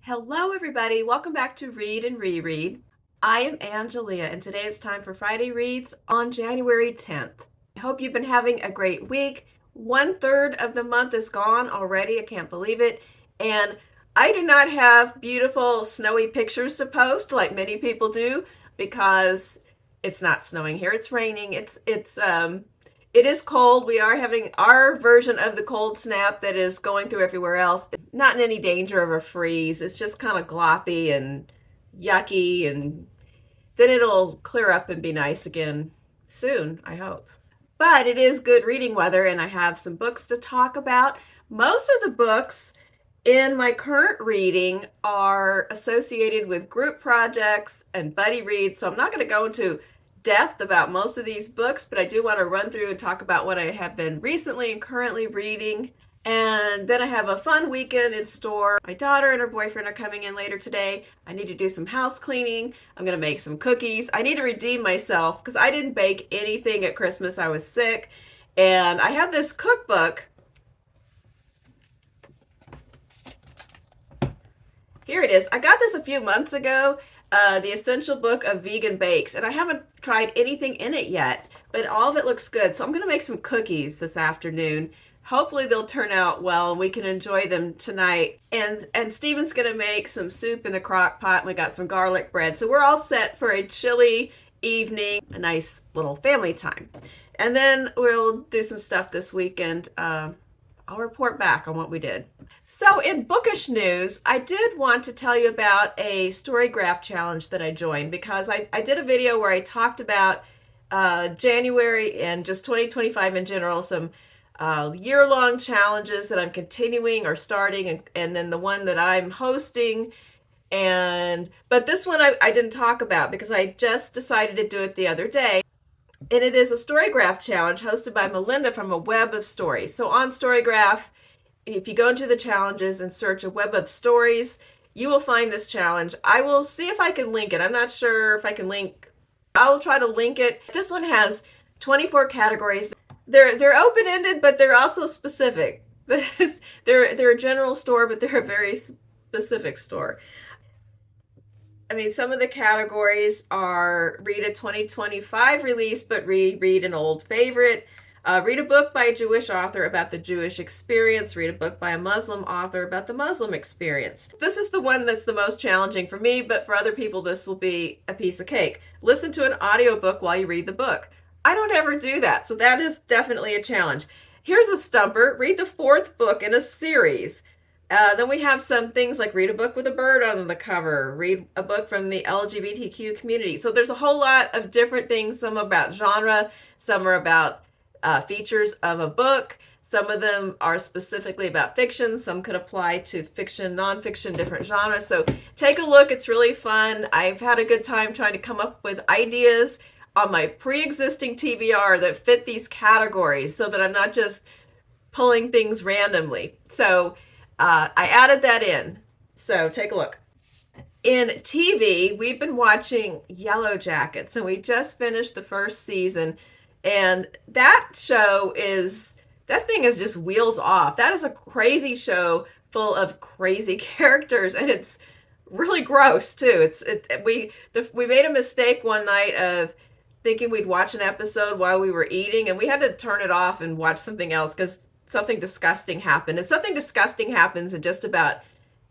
Hello, everybody. Welcome back to Read and Reread. I am Angelia, and today it's time for Friday Reads on January 10th. I hope you've been having a great week. 1/3 of the month is gone already. I can't believe it. And I do not have beautiful snowy pictures to post like many people do because it's not snowing here. It's raining. It is cold. We are having our version of the cold snap that is going through everywhere else. Not in any danger of a freeze. It's just kind of gloppy and yucky, and then it'll clear up and be nice again soon, I hope. But it is good reading weather, and I have some books to talk about. Most of the books in my current reading are associated with group projects and buddy reads, so I'm not going to go into depth about most of these books, but I do want to run through and talk about what I have been recently and currently reading. And then I have a fun weekend in store. My daughter and her boyfriend are coming in later today. I need to do some house cleaning. I'm going to make some cookies. I need to redeem myself because I didn't bake anything at Christmas. I was sick. And I have this cookbook. Here it is. I got this a few months ago. The Essential Book of Vegan Bakes, and I haven't tried anything in it yet, but all of it looks good. So I'm going to make some cookies this afternoon. Hopefully they'll turn out well and we can enjoy them tonight. And Steven's going to make some soup in the crock pot, and we got some garlic bread. So we're all set for a chilly evening, a nice little family time. And then we'll do some stuff this weekend. I'll report back on what we did. So in bookish news, I did want to tell you about a Storygraph challenge that I joined, because I did a video where I talked about January and just 2025 in general, some year-long challenges that I'm continuing or starting, and then the one that I'm hosting. But this one I didn't talk about because I just decided to do it the other day. And it is a Storygraph challenge hosted by Melinda from A Web of Stories. So on Storygraph, if you go into the challenges and search A Web of Stories, you will find this challenge. I will see if I can link it. I'm not sure if I can link. I'll try to link it. This one has 24 categories. They're open-ended, but they're also specific. They're a general store, but they're a very specific store. I mean, some of the categories are read a 2025 release, but reread an old favorite. Read a book by a Jewish author about the Jewish experience. Read a book by a Muslim author about the Muslim experience. This is the one that's the most challenging for me, but for other people, this will be a piece of cake. Listen to an audiobook while you read the book. I don't ever do that, so that is definitely a challenge. Here's a stumper. Read the 4th book in a series. Then we have some things like read a book with a bird on the cover, read a book from the LGBTQ community. So there's a whole lot of different things, some about genre, some are about features of a book. Some of them are specifically about fiction. Some could apply to fiction, nonfiction, different genres. So take a look. It's really fun. I've had a good time trying to come up with ideas on my pre-existing TBR that fit these categories so that I'm not just pulling things randomly. So I added that in. So take a look. In TV, we've been watching Yellowjackets, and we just finished the 1st season. And that thing is just wheels off. That is a crazy show full of crazy characters, and it's really gross too. We made a mistake one night of thinking we'd watch an episode while we were eating, and we had to turn it off and watch something else because something disgusting happened. And something disgusting happens in just about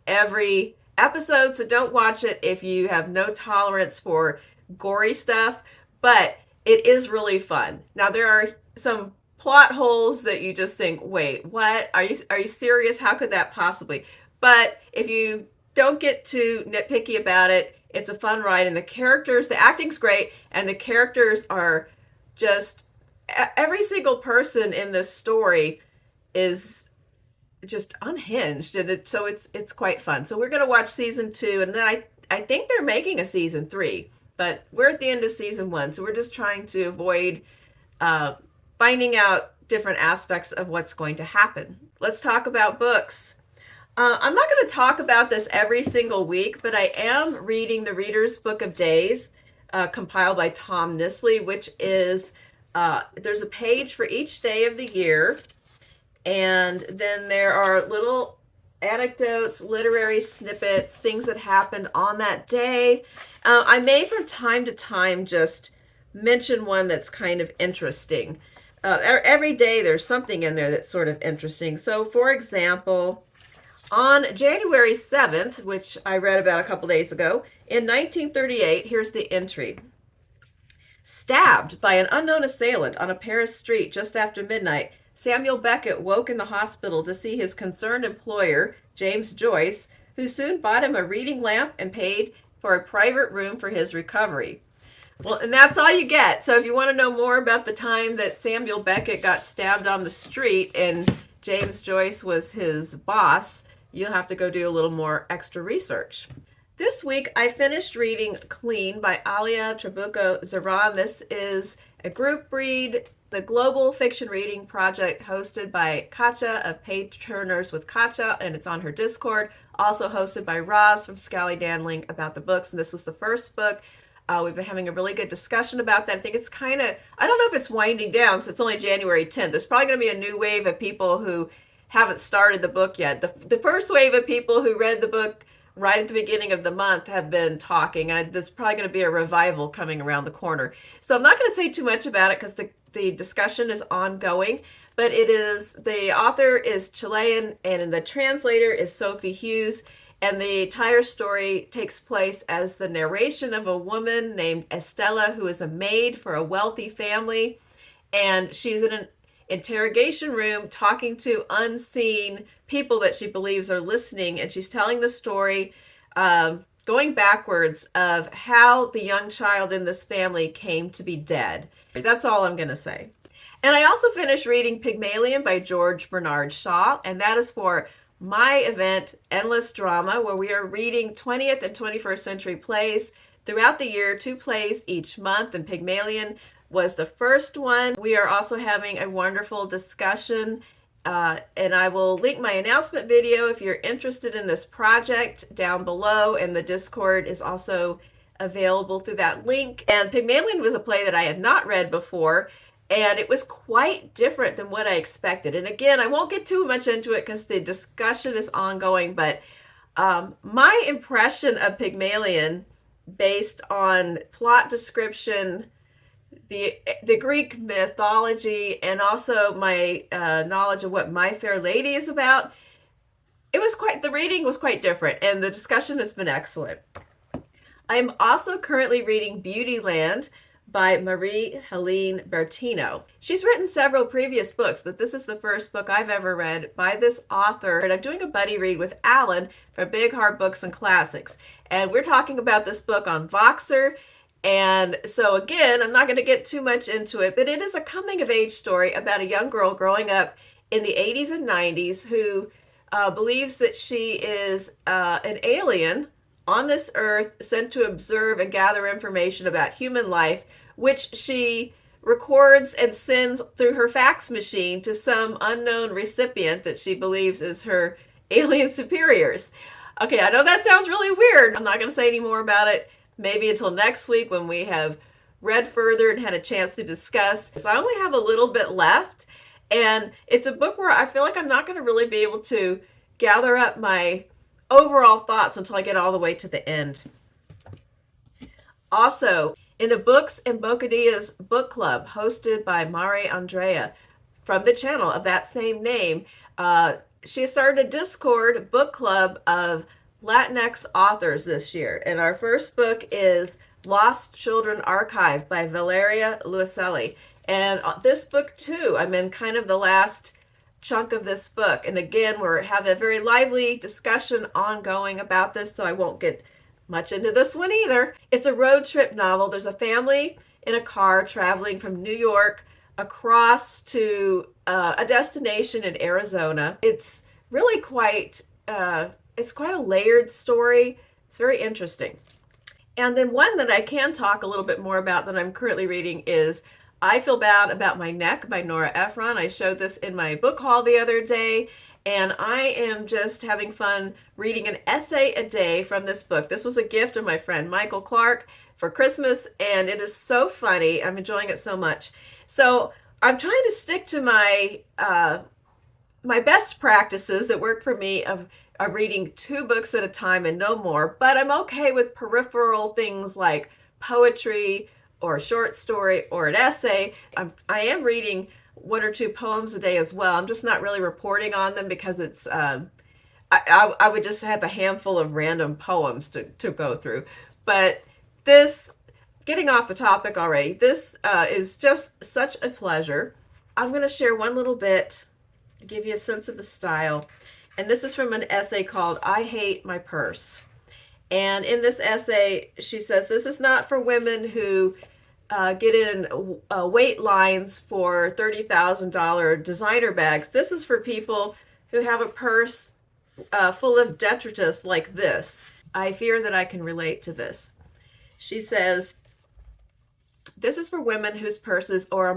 every episode, so don't watch it if you have no tolerance for gory stuff. But it is really fun. Now, there are some plot holes that you just think, wait, what? Are you serious? How could that possibly? But if you don't get too nitpicky about it, it's a fun ride. And the acting's great, and the characters are just, every single person in this story is just unhinged, and so it's quite fun. So we're going to watch season 2, and then I think they're making a season 3. But we're at the end of season 1, so we're just trying to avoid finding out different aspects of what's going to happen. Let's talk about books. I'm not going to talk about this every single week, but I am reading the Reader's Book of Days, compiled by Tom Nissley, which is, there's a page for each day of the year, and then there are little anecdotes, literary snippets, things that happened on that day. I may from time to time just mention one that's kind of interesting. Every day there's something in there that's sort of interesting. So, for example, on January 7th, which I read about a couple days ago, in 1938, here's the entry. Stabbed by an unknown assailant on a Paris street just after midnight, Samuel Beckett woke in the hospital to see his concerned employer, James Joyce, who soon bought him a reading lamp and paid for a private room for his recovery. Well, and that's all you get. So if you want to know more about the time that Samuel Beckett got stabbed on the street and James Joyce was his boss, you'll have to go do a little more extra research. This week, I finished reading Clean by Alia, Trabucco, Zeran. This is a group read, the global fiction reading project hosted by Katja of Page Turners with Katja, and it's on her Discord. Also hosted by Roz from Scally Danling about the books, and this was the first book. We've been having a really good discussion about that. I think it's kind of, I don't know if it's winding down because it's only January 10th. There's probably going to be a new wave of people who haven't started the book yet. The first wave of people who read the book right at the beginning of the month have been talking. There's probably going to be a revival coming around the corner. So I'm not going to say too much about it because the discussion is ongoing, but the author is Chilean and the translator is Sophie Hughes. And the entire story takes place as the narration of a woman named Estella, who is a maid for a wealthy family. And she's in an interrogation room talking to unseen people that she believes are listening. And she's telling the story, going backwards, of how the young child in this family came to be dead. That's all I'm going to say. And I also finished reading Pygmalion by George Bernard Shaw. And that is for my event, Endless Drama, where we are reading 20th and 21st century plays throughout the year, 2 plays each month, and Pygmalion was the first one. We are also having a wonderful discussion, and I will link my announcement video if you're interested in this project down below, and the Discord is also available through that link. And Pygmalion was a play that I had not read before, and it was quite different than what I expected. And again, I won't get too much into it because the discussion is ongoing, but my impression of Pygmalion, based on plot description, the Greek mythology, and also my knowledge of what My Fair Lady is about, the reading was quite different, and the discussion has been excellent. I'm also currently reading Beautyland by Marie-Helene Bertino. She's written several previous books, but this is the first book I've ever read by this author. And I'm doing a buddy read with Alan from Big Hard Books and Classics. And we're talking about this book on Voxer. And so again, I'm not going to get too much into it, but it is a coming of age story about a young girl growing up in the 80s and 90s who believes that she is an alien on this earth sent to observe and gather information about human life, which she records and sends through her fax machine to some unknown recipient that she believes is her alien superiors. Okay, I know that sounds really weird. I'm not going to say any more about it. Maybe until next week when we have read further and had a chance to discuss. So I only have a little bit left, and it's a book where I feel like I'm not going to really be able to gather up my overall thoughts until I get all the way to the end. Also, in the Books and Bocadillas book club hosted by Mariandrea from the channel of that same name, she started a Discord book club of Latinx authors this year. And our first book is Lost Children Archive by Valeria Luiselli. And this book too, I'm in kind of the last chunk of this book, and again we're having a very lively discussion ongoing about this, so I won't get much into this one either. It's a road trip novel. There's a family in a car traveling from New York across to a destination in Arizona. It's really quite a layered story. It's very interesting. And then one that I can talk a little bit more about that I'm currently reading is I Feel Bad About My Neck by Nora Ephron. I showed this in my book haul the other day, and I am just having fun reading an essay a day from this book. This was a gift of my friend Michael Clark for Christmas, and it is so funny. I'm enjoying it so much. So I'm trying to stick to my my best practices that work for me of reading 2 books at a time and no more, but I'm okay with peripheral things like poetry or a short story or an essay. I am reading 1 or 2 poems a day as well. I'm just not really reporting on them because it's I would just have a handful of random poems to go through. But this, getting off the topic already, this is just such a pleasure. I'm going to share one little bit to give you a sense of the style. And this is from an essay called I Hate My Purse. And in this essay, she says, this is not for women who get in wait lines for $30,000 designer bags. This is for people who have a purse full of detritus like this. I fear that I can relate to this. She says, this is for women whose purses are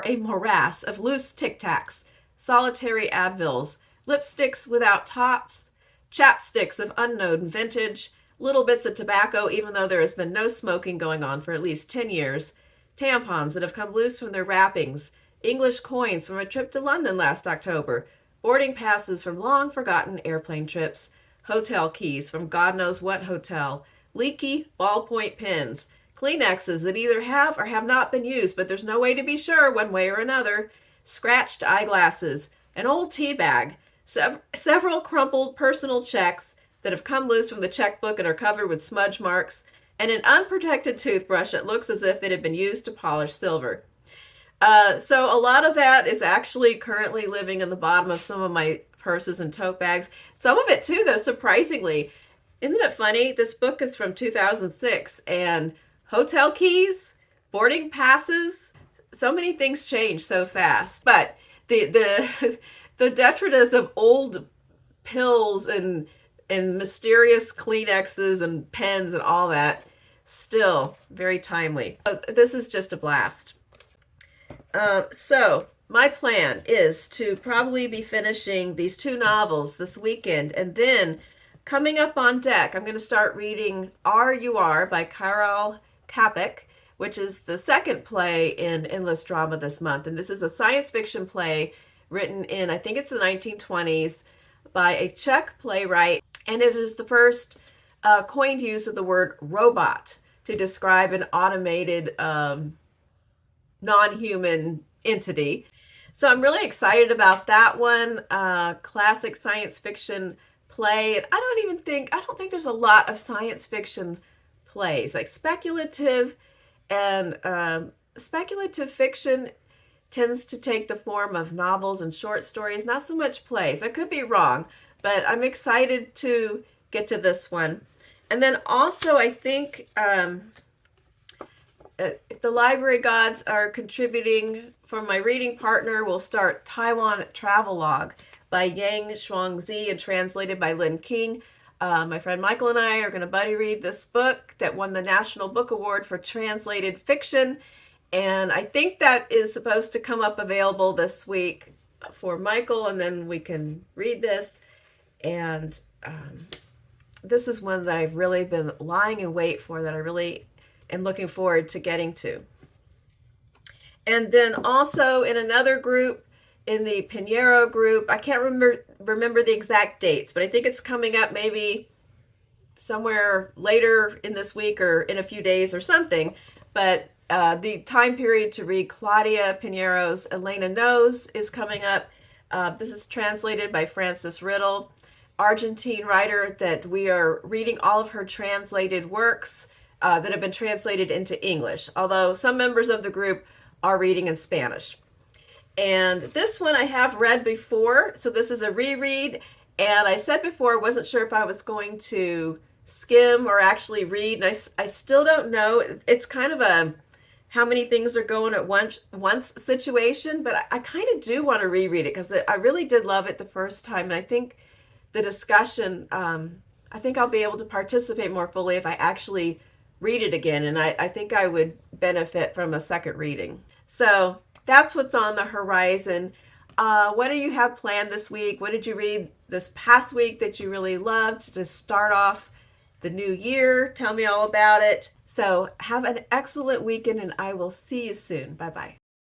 a morass of loose Tic Tacs, solitary Advils, lipsticks without tops, chapsticks of unknown vintage, little bits of tobacco even though there has been no smoking going on for at least 10 years, tampons that have come loose from their wrappings, English coins from a trip to London last October, boarding passes from long-forgotten airplane trips, hotel keys from God knows what hotel, leaky ballpoint pens, Kleenexes that either have or have not been used, but there's no way to be sure one way or another, scratched eyeglasses, an old tea bag, several crumpled personal checks that have come loose from the checkbook and are covered with smudge marks, and an unprotected toothbrush that looks as if it had been used to polish silver. So a lot of that is actually currently living in the bottom of some of my purses and tote bags. Some of it too, though, surprisingly. Isn't it funny? This book is from 2006, and hotel keys, boarding passes, so many things change so fast. But the detritus of old pills and mysterious Kleenexes and pens and all that, still very timely. This is just a blast. So my plan is to probably be finishing these 2 novels this weekend, and then coming up on deck, I'm going to start reading R.U.R. by Karel Capek, which is the second play in Endless Drama this month. And this is a science fiction play written in, I think it's the 1920s, by a Czech playwright. And it is the first coined use of the word robot to describe an automated non-human entity. So I'm really excited about that one. Classic science fiction play. And I don't think there's a lot of science fiction plays. Like speculative fiction tends to take the form of novels and short stories, not so much plays. I could be wrong, but I'm excited to get to this one. And then also I think if the library gods are contributing for my reading partner, we'll start Taiwan Travelogue by Yang Shang-zi and translated by Lin King. My friend Michael and I are going to buddy read this book that won the National Book Award for translated fiction. And I think that is supposed to come up available this week for Michael, and then we can read this. And this is one that I've really been lying in wait for, that I really am looking forward to getting to. And then also in another group, in the Pineiro group, I can't remember the exact dates, but I think it's coming up maybe somewhere later in this week or in a few days or something. But the time period to read Claudia Pineiro's Elena Nose is coming up. This is translated by Frances Riddle, Argentine writer that we are reading all of her translated works that have been translated into English, although some members of the group are reading in Spanish. And this one I have read before, so this is a reread. And I said before, I wasn't sure if I was going to skim or actually read, and I still don't know. It's kind of a how many things are going at once situation, but I kind of do want to reread it because I really did love it the first time. And I think the discussion, I think I'll be able to participate more fully if I actually read it again. And I think I would benefit from a second reading. So that's what's on the horizon. What do you have planned this week? What did you read this past week that you really loved to start off the new year? Tell me all about it. So have an excellent weekend, and I will see you soon. Bye-bye.